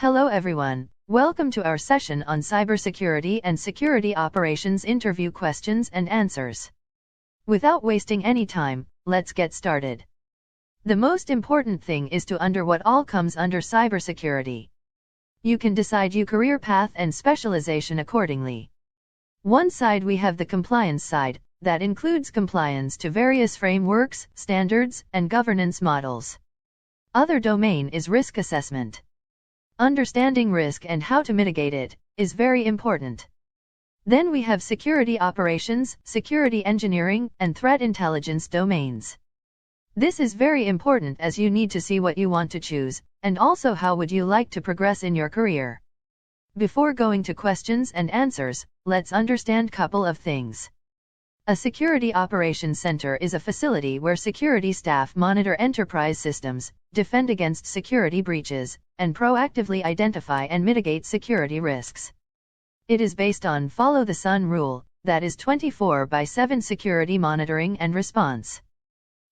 Hello everyone, welcome to our session on Cybersecurity and Security Operations Interview Questions and Answers. Without wasting any time, let's get started. The most important thing is to understand what all comes under cybersecurity. You can decide your career path and specialization accordingly. One side we have the compliance side, that includes compliance to various frameworks, standards, and governance models. Other domain is risk assessment. Understanding risk and how to mitigate it is very important. Then we have security operations, security engineering, and threat intelligence domains. This is very important as you need to see what you want to choose, and also how would you like to progress in your career. Before going to questions and answers, let's understand couple of things. A security operations center is a facility where security staff monitor enterprise systems, defend against security breaches, and proactively identify and mitigate security risks. It is based on follow the sun rule, that is 24/7 security monitoring and response.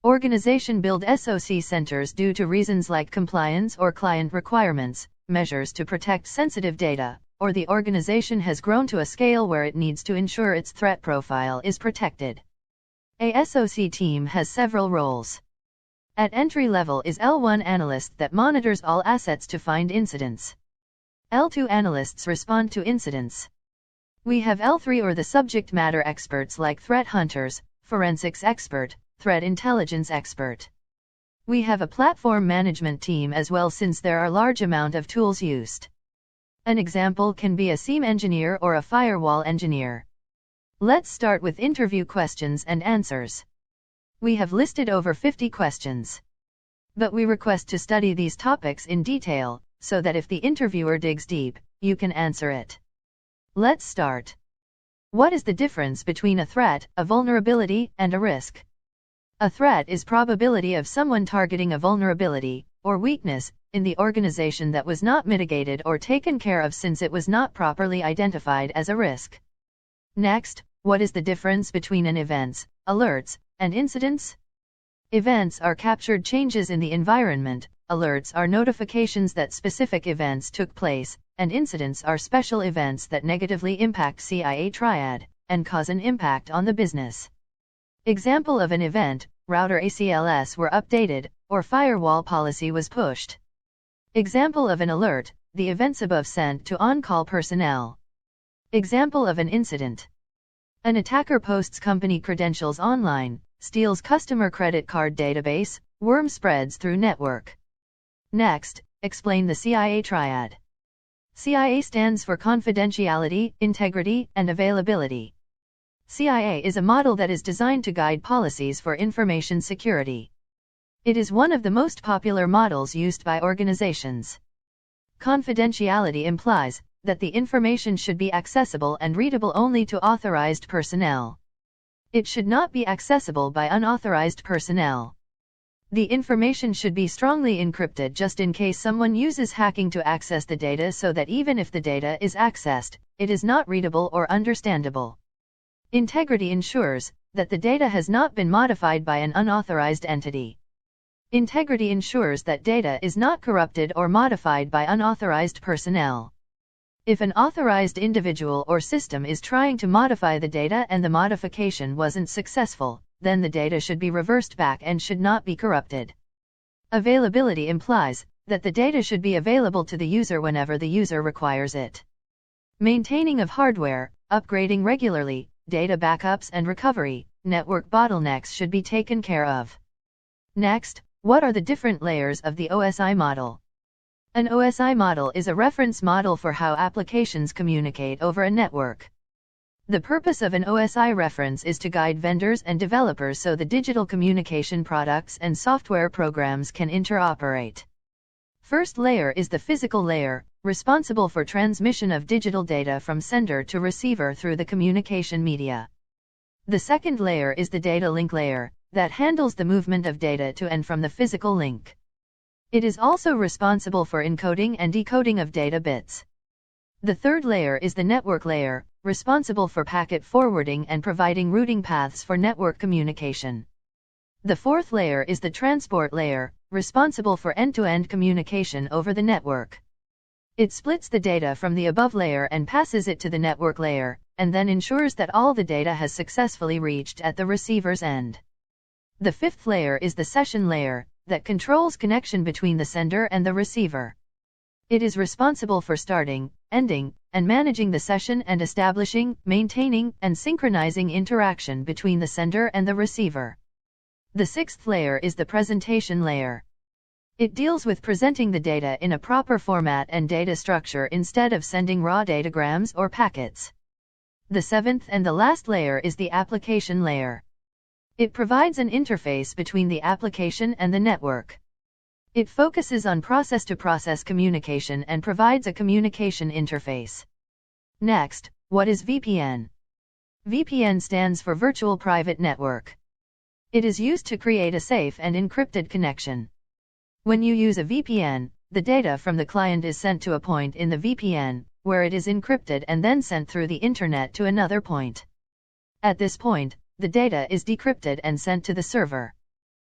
Organization build SOC centers due to reasons like compliance or client requirements, measures to protect sensitive data, or the organization has grown to a scale where it needs to ensure its threat profile is protected. A SOC team has several roles. At entry level is L1 analyst that monitors all assets to find incidents. L2 analysts respond to incidents. We have L3 or the subject matter experts like threat hunters, forensics expert, threat intelligence expert. We have a platform management team as well since there are large amount of tools used. An example can be a SIEM engineer or a firewall engineer. Let's start with interview questions and answers. We have listed over 50 questions. But we request to study these topics in detail, so that if the interviewer digs deep, you can answer it. Let's start. What is the difference between a threat, a vulnerability, and a risk? A threat is probability of someone targeting a vulnerability, or weakness, in the organization that was not mitigated or taken care of since it was not properly identified as a risk. Next, what is the difference between an events, alerts, and incidents? Events are captured changes in the environment, alerts are notifications that specific events took place, and incidents are special events that negatively impact CIA Triad, and cause an impact on the business. Example of an event, router ACLs were updated, or firewall policy was pushed. Example of an alert, the events above sent to on-call personnel. Example of an incident. An attacker posts company credentials online, steals customer credit card database, worm spreads through network. Next, explain the CIA Triad. CIA stands for confidentiality, integrity, and availability. CIA is a model that is designed to guide policies for information security. It is one of the most popular models used by organizations. Confidentiality implies that the information should be accessible and readable only to authorized personnel. It should not be accessible by unauthorized personnel. The information should be strongly encrypted just in case someone uses hacking to access the data so that even if the data is accessed, it is not readable or understandable. Integrity ensures that the data has not been modified by an unauthorized entity. Integrity ensures that data is not corrupted or modified by unauthorized personnel. If an authorized individual or system is trying to modify the data and the modification wasn't successful, then the data should be reversed back and should not be corrupted. Availability implies that the data should be available to the user whenever the user requires it. Maintaining of hardware, upgrading regularly, data backups and recovery, network bottlenecks should be taken care of. Next, what are the different layers of the OSI model? An OSI model is a reference model for how applications communicate over a network. The purpose of an OSI reference is to guide vendors and developers so the digital communication products and software programs can interoperate. First layer is the physical layer, responsible for transmission of digital data from sender to receiver through the communication media. The second layer is the data link layer, that handles the movement of data to and from the physical link. It is also responsible for encoding and decoding of data bits. The third layer is the network layer, responsible for packet forwarding and providing routing paths for network communication. The fourth layer is the transport layer, responsible for end-to-end communication over the network. It splits the data from the above layer and passes it to the network layer, and then ensures that all the data has successfully reached at the receiver's end. The fifth layer is the session layer, that controls connection between the sender and the receiver. It is responsible for starting, ending, and managing the session and establishing, maintaining, and synchronizing interaction between the sender and the receiver. The sixth layer is the presentation layer. It deals with presenting the data in a proper format and data structure instead of sending raw datagrams or packets. The seventh and the last layer is the application layer. It provides an interface between the application and the network. It focuses on process-to-process communication and provides a communication interface. Next, what is VPN? VPN stands for Virtual Private Network. It is used to create a safe and encrypted connection. When you use a VPN, the data from the client is sent to a point in the VPN, where it is encrypted and then sent through the internet to another point. At this point, the data is decrypted and sent to the server.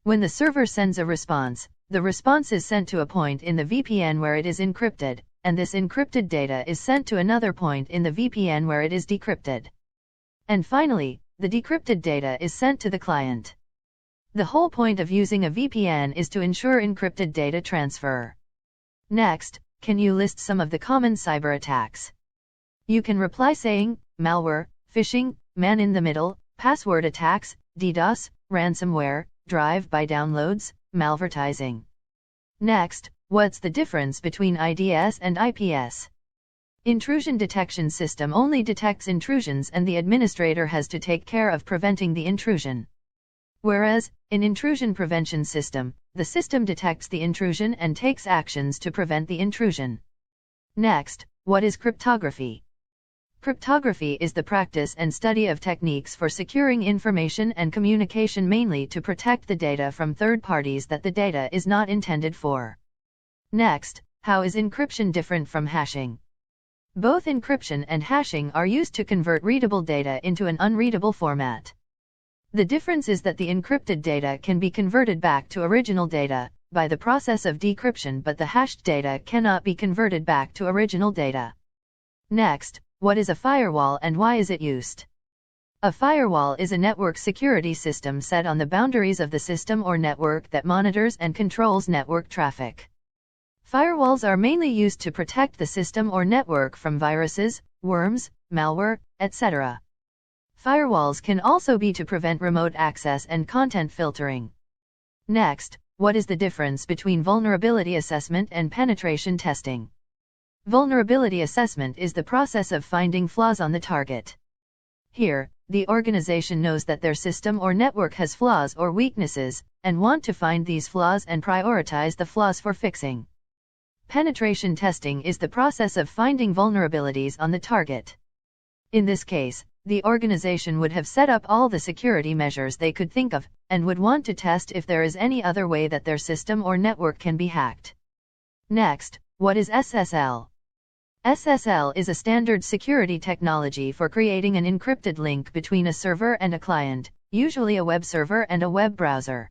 When the server sends a response, the response is sent to a point in the VPN where it is encrypted, and this encrypted data is sent to another point in the VPN where it is decrypted. And finally, the decrypted data is sent to the client. The whole point of using a VPN is to ensure encrypted data transfer. Next, can you list some of the common cyber attacks? You can reply saying, malware, phishing, man-in-the-middle, password attacks, DDoS, ransomware, drive-by downloads, malvertising. Next, what's the difference between IDS and IPS? Intrusion detection system only detects intrusions and the administrator has to take care of preventing the intrusion. Whereas, in intrusion prevention system, the system detects the intrusion and takes actions to prevent the intrusion. Next, what is cryptography? Cryptography is the practice and study of techniques for securing information and communication mainly to protect the data from third parties that the data is not intended for. Next, how is encryption different from hashing? Both encryption and hashing are used to convert readable data into an unreadable format. The difference is that the encrypted data can be converted back to original data by the process of decryption, but the hashed data cannot be converted back to original data. Next, what is a firewall and why is it used? A firewall is a network security system set on the boundaries of the system or network that monitors and controls network traffic. Firewalls are mainly used to protect the system or network from viruses, worms, malware, etc. Firewalls can also be to prevent remote access and content filtering. Next, what is the difference between vulnerability assessment and penetration testing? Vulnerability assessment is the process of finding flaws on the target. Here, the organization knows that their system or network has flaws or weaknesses, and want to find these flaws and prioritize the flaws for fixing. Penetration testing is the process of finding vulnerabilities on the target. In this case, the organization would have set up all the security measures they could think of, and would want to test if there is any other way that their system or network can be hacked. Next, what is SSL? SSL is a standard security technology for creating an encrypted link between a server and a client, usually a web server and a web browser.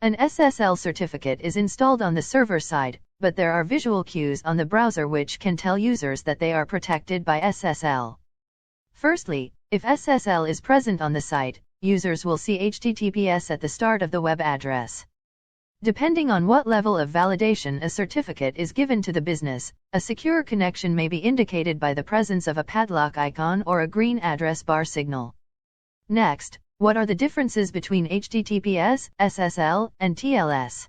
An SSL certificate is installed on the server side, but there are visual cues on the browser which can tell users that they are protected by SSL. Firstly, if SSL is present on the site, users will see HTTPS at the start of the web address. Depending on what level of validation a certificate is given to the business, a secure connection may be indicated by the presence of a padlock icon or a green address bar signal. Next, what are the differences between HTTPS, SSL, and TLS?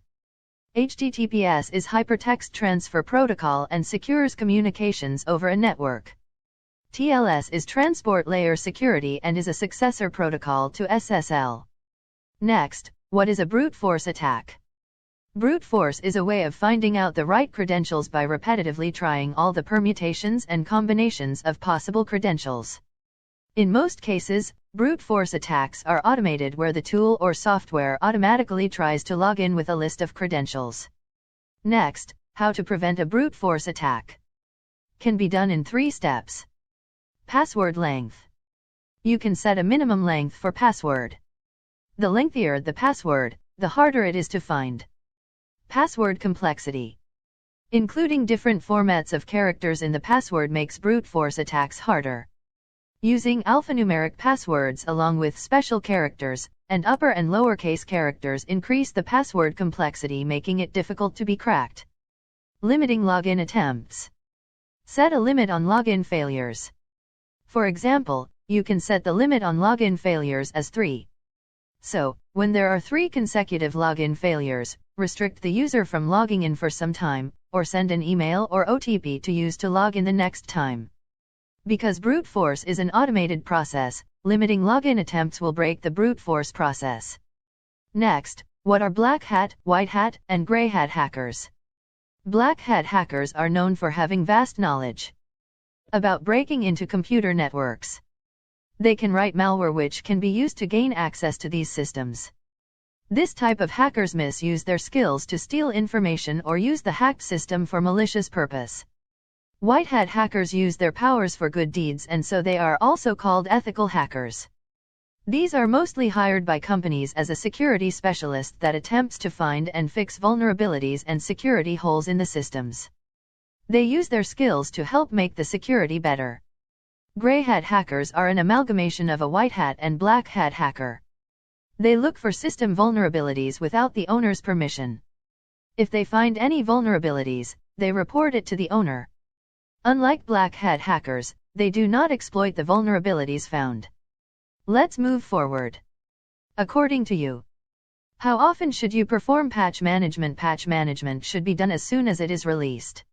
HTTPS is Hypertext Transfer Protocol and secures communications over a network. TLS is Transport Layer Security and is a successor protocol to SSL. Next, what is a brute force attack? Brute force is a way of finding out the right credentials by repetitively trying all the permutations and combinations of possible credentials. In most cases, brute force attacks are automated where the tool or software automatically tries to log in with a list of credentials. Next, how to prevent a brute force attack. Can be done in 3 steps. Password length. You can set a minimum length for password. The lengthier the password, the harder it is to find. Password complexity. Including different formats of characters in the password makes brute force attacks harder. Using alphanumeric passwords along with special characters, and upper and lowercase characters increase the password complexity, making it difficult to be cracked. Limiting login attempts. Set a limit on login failures. For example, you can set the limit on login failures as 3. So, when there are 3 consecutive login failures, restrict the user from logging in for some time, or send an email or OTP to use to log in the next time. Because brute force is an automated process, limiting login attempts will break the brute force process. Next, what are black hat, white hat, and gray hat hackers? Black hat hackers are known for having vast knowledge about breaking into computer networks. They can write malware which can be used to gain access to these systems. This type of hackers misuse their skills to steal information or use the hacked system for malicious purpose. White hat hackers use their powers for good deeds, and so they are also called ethical hackers. These are mostly hired by companies as a security specialist that attempts to find and fix vulnerabilities and security holes in the systems. They use their skills to help make the security better. Gray hat hackers are an amalgamation of a white hat and black hat hacker. They look for system vulnerabilities without the owner's permission. If they find any vulnerabilities, they report it to the owner. Unlike black hat hackers, they do not exploit the vulnerabilities found. Let's move forward. According to you, how often should you perform patch management? Patch management should be done as soon as it is released.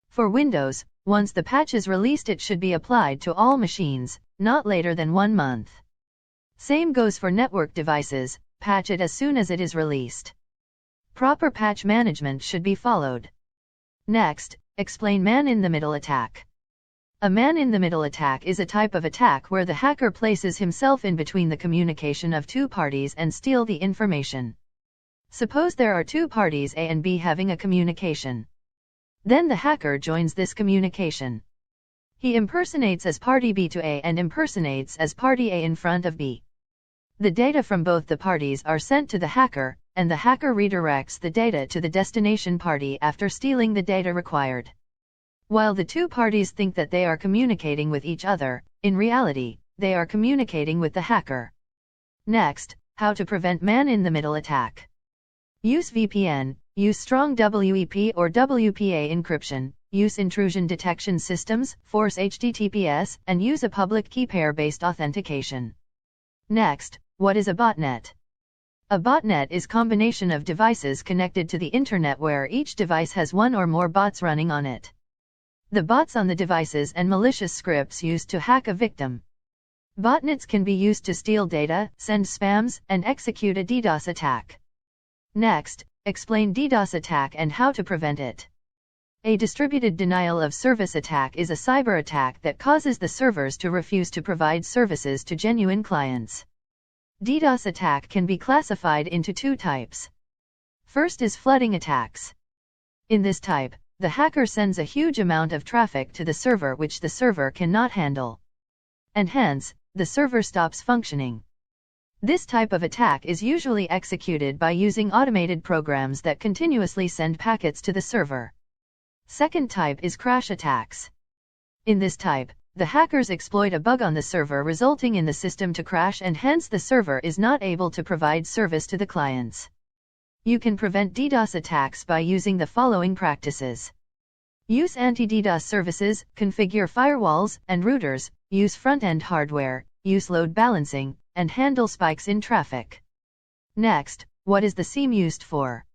For Windows, once the patch is released, it should be applied to all machines, not later than 1 month. Same goes for network devices, patch it as soon as it is released. Proper patch management should be followed. Next, explain man-in-the-middle attack. A man-in-the-middle attack is a type of attack where the hacker places himself in between the communication of 2 parties and steal the information. Suppose there are 2 parties A and B having a communication. Then the hacker joins this communication. He impersonates as party B to A and impersonates as party A in front of B. The data from both the parties are sent to the hacker, and the hacker redirects the data to the destination party after stealing the data required. While the 2 parties think that they are communicating with each other, in reality, they are communicating with the hacker. Next, how to prevent man-in-the-middle attack. Use VPN, use strong WEP or WPA encryption, use intrusion detection systems, force HTTPS, and use a public key pair-based authentication. Next, what is a botnet? A botnet is a combination of devices connected to the internet where each device has 1 or more bots running on it. The bots on the devices and malicious scripts used to hack a victim. Botnets can be used to steal data, send spams, and execute a DDoS attack. Next, explain DDoS attack and how to prevent it. A distributed denial of service attack is a cyber attack that causes the servers to refuse to provide services to genuine clients. DDoS attack can be classified into 2 types. First is flooding attacks. In this type, the hacker sends a huge amount of traffic to the server which the server cannot handle. And hence, the server stops functioning. This type of attack is usually executed by using automated programs that continuously send packets to the server. Second type is crash attacks. In this type, the hackers exploit a bug on the server resulting in the system to crash, and hence the server is not able to provide service to the clients. You can prevent DDoS attacks by using the following practices. Use anti-DDoS services, configure firewalls and routers, use front-end hardware, use load balancing, and handle spikes in traffic. Next, what is the SIEM used for?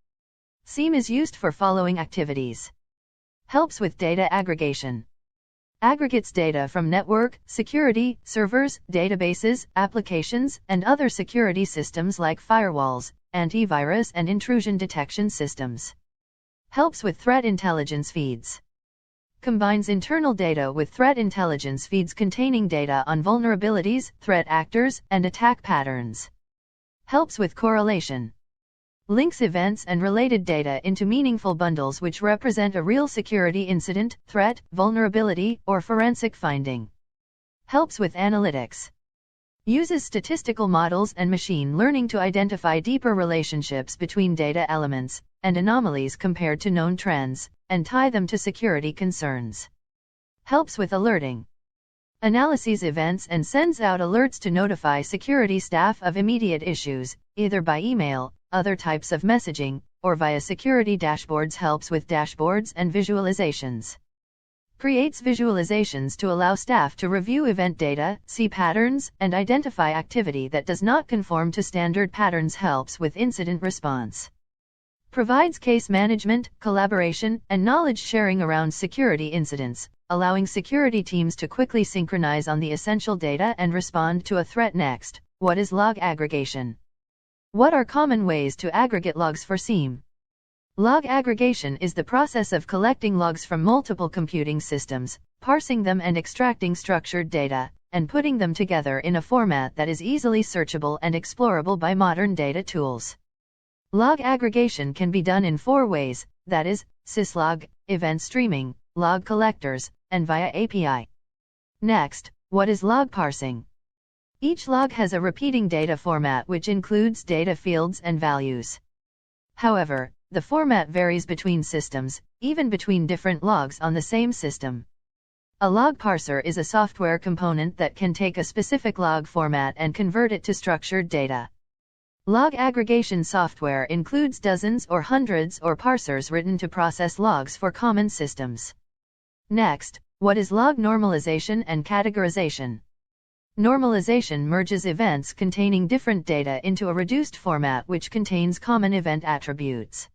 SIEM is used for following activities. Helps with data aggregation. Aggregates data from network, security, servers, databases, applications, and other security systems like firewalls, antivirus and intrusion detection systems. Helps with threat intelligence feeds. Combines internal data with threat intelligence feeds containing data on vulnerabilities, threat actors, and attack patterns. Helps with correlation. Links events and related data into meaningful bundles which represent a real security incident, threat, vulnerability, or forensic finding. Helps with analytics. Uses statistical models and machine learning to identify deeper relationships between data elements and anomalies compared to known trends, and tie them to security concerns. Helps with alerting. Analyses events and sends out alerts to notify security staff of immediate issues, either by email, other types of messaging, or via security dashboards. Helps with dashboards and visualizations. Creates visualizations to allow staff to review event data, see patterns, and identify activity that does not conform to standard patterns. Helps with incident response. Provides case management, collaboration, and knowledge sharing around security incidents, allowing security teams to quickly synchronize on the essential data and respond to a threat. Next, what is log aggregation? What are common ways to aggregate logs for SIEM? Log aggregation is the process of collecting logs from multiple computing systems, parsing them and extracting structured data, and putting them together in a format that is easily searchable and explorable by modern data tools. Log aggregation can be done in 4 ways, that is, syslog, event streaming, log collectors, and via API. Next, what is log parsing? Each log has a repeating data format which includes data fields and values. However, the format varies between systems, even between different logs on the same system. A log parser is a software component that can take a specific log format and convert it to structured data. Log aggregation software includes dozens or hundreds of parsers written to process logs for common systems. Next, what is log normalization and categorization? Normalization merges events containing different data into a reduced format which contains common event attributes.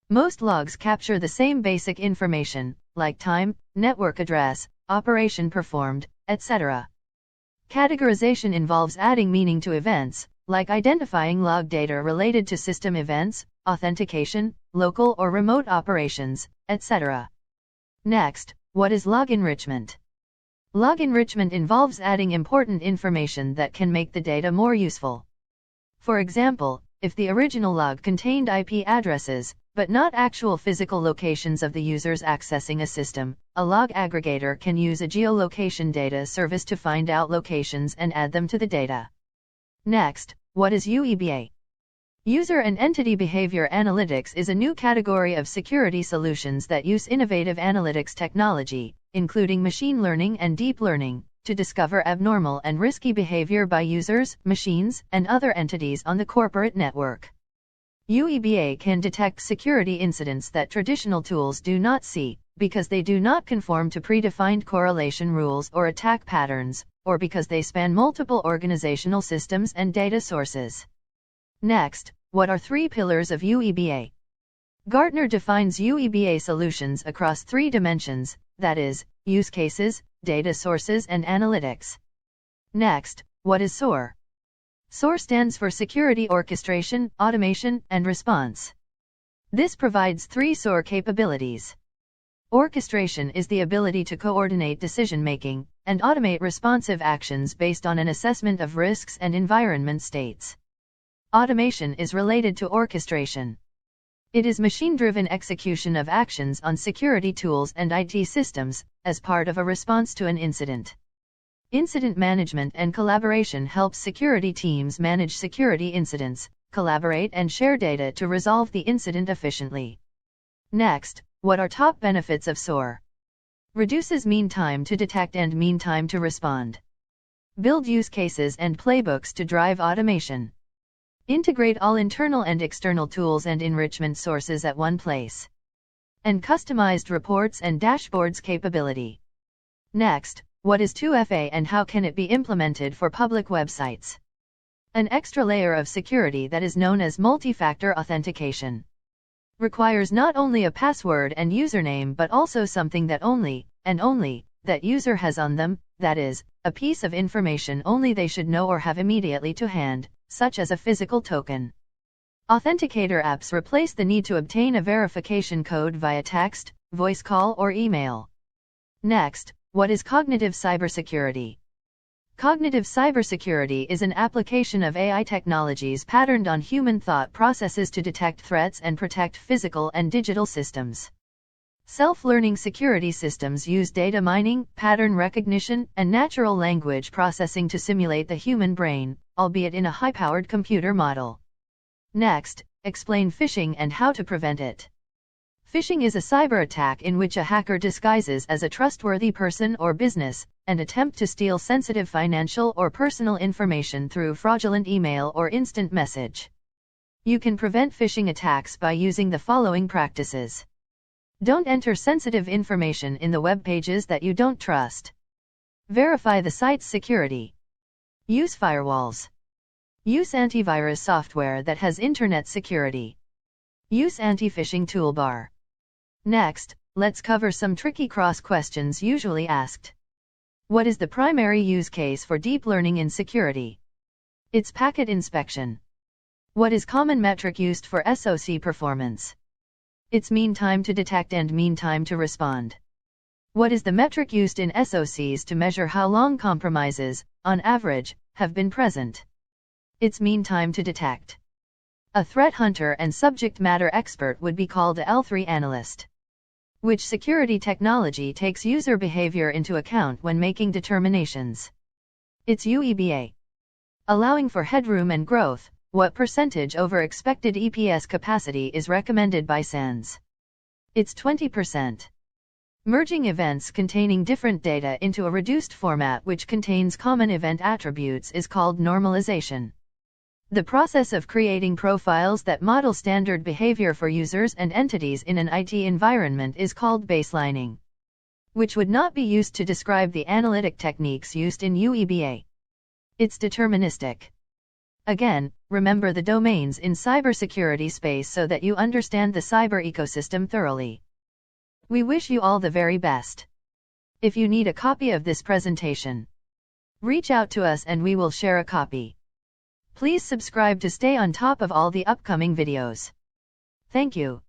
Most logs capture the same basic information, like time, network address, operation performed, etc. Categorization involves adding meaning to events, like identifying log data related to system events, authentication, local or remote operations, etc. Next, what is log enrichment? Log enrichment involves adding important information that can make the data more useful. For example, if the original log contained IP addresses, but not actual physical locations of the users accessing a system, a log aggregator can use a geolocation data service to find out locations and add them to the data. Next, what is UEBA? User and Entity Behavior Analytics is a new category of security solutions that use innovative analytics technology, including machine learning and deep learning, to discover abnormal and risky behavior by users, machines, and other entities on the corporate network. UEBA can detect security incidents that traditional tools do not see, because they do not conform to predefined correlation rules or attack patterns, or because they span multiple organizational systems and data sources. Next, what are 3 pillars of UEBA? Gartner defines UEBA solutions across 3 dimensions, that is, use cases, data sources and analytics. Next, what is SOAR? SOAR stands for Security Orchestration, Automation, and Response. This provides 3 SOAR capabilities. Orchestration is the ability to coordinate decision-making, and automate responsive actions based on an assessment of risks and environment states. Automation is related to orchestration. It is machine-driven execution of actions on security tools and IT systems, as part of a response to an incident. Incident management and collaboration helps security teams manage security incidents, collaborate and share data to resolve the incident efficiently. Next, what are top benefits of SOAR? Reduces mean time to detect and mean time to respond. Build use cases and playbooks to drive automation. Integrate all internal and external tools and enrichment sources at one place. And customized reports and dashboards capability. Next, what is 2FA and how can it be implemented for public websites? An extra layer of security that is known as multi-factor authentication. Requires not only a password and username but also something that only that user has on them, that is, a piece of information only they should know or have immediately to hand, such as a physical token. Authenticator apps replace the need to obtain a verification code via text, voice call or email. Next, what is cognitive cybersecurity? Cognitive cybersecurity is an application of AI technologies patterned on human thought processes to detect threats and protect physical and digital systems. Self-learning security systems use data mining, pattern recognition, and natural language processing to simulate the human brain, albeit in a high-powered computer model. Next, explain phishing and how to prevent it. Phishing is a cyber attack in which a hacker disguises as a trustworthy person or business and attempt to steal sensitive financial or personal information through fraudulent email or instant message. You can prevent phishing attacks by using the following practices. Don't enter sensitive information in the web pages that you don't trust. Verify the site's security. Use firewalls. Use antivirus software that has internet security. Use anti-phishing toolbar. Next, let's cover some tricky cross questions usually asked. What is the primary use case for deep learning in security? It's packet inspection. What is common metric used for SOC performance? It's mean time to detect and mean time to respond. What is the metric used in SOCs to measure how long compromises, on average, have been present? It's mean time to detect. A threat hunter and subject matter expert would be called a L3 analyst. Which security technology takes user behavior into account when making determinations? It's UEBA. Allowing for headroom and growth, what percentage over expected EPS capacity is recommended by SANS? It's 20%. Merging events containing different data into a reduced format which contains common event attributes is called normalization. The process of creating profiles that model standard behavior for users and entities in an IT environment is called baselining, which would not be used to describe the analytic techniques used in UEBA. It's deterministic. Again, remember the domains in cybersecurity space so that you understand the cyber ecosystem thoroughly. We wish you all the very best. If you need a copy of this presentation, reach out to us and we will share a copy. Please subscribe to stay on top of all the upcoming videos. Thank you.